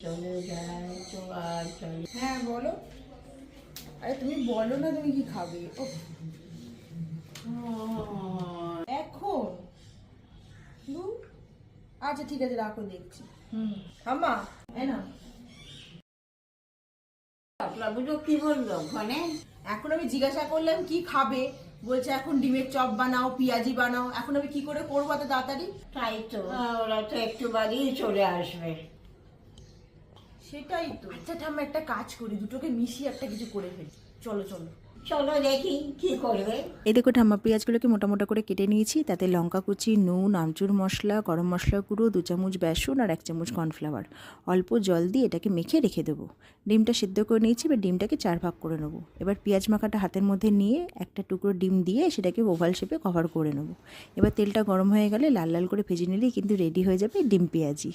চলে যায় তো আর চলে। হ্যাঁ বলো। আরে তুমি বলো না তুমি কি খাবে। ও এখন ধুর। আচ্ছা ঠিক আছে রাখো দেখছি। আম্মা এই না। বাবু তো কি বললো ওখানে? এখন আমি জিজ্ঞাসা করলাম কি খাবে, বলছে এখন ডিমের চপ বানাও পেঁয়াজি বানাও। এখন আমি কি করে করবো এত তাড়াতাড়ি? তাই তো ওরা তো একটু বাদেই চলে আসবে। সেটাই তো। আচ্ছা ঠাম্মা একটা কাজ করি, দুটোকে মিশিয়ে একটা কিছু করে ফেলি। চলো চলো চলো দেখি কি করবে। এই দেখো ঠাম্মা পেঁয়াজগুলোকে মোটা মোটা করে কেটে নিয়েছি। তাতে লঙ্কা কুচি, নুন, আমচুর মশলা, গরম মশলা গুঁড়ো, 2 চামচ বেসন আর 1 চামচ কর্নফ্লাওয়ার, অল্প জল দিয়ে এটাকে মেখে রেখে দেবো। ডিমটা সিদ্ধ করে নিয়েছি, এবার ডিমটাকে 4 ভাগ করে নেবো। এবার পেঁয়াজ মাখাটা হাতের মধ্যে নিয়ে একটা টুকরো ডিম দিয়ে সেটাকে ওভাল শেপে কভার করে নেবো। এবার তেলটা গরম হয়ে গেলে লাল লাল করে ভেজে নিলেই কিন্তু রেডি হয়ে যাবে ডিম পেঁয়াজি।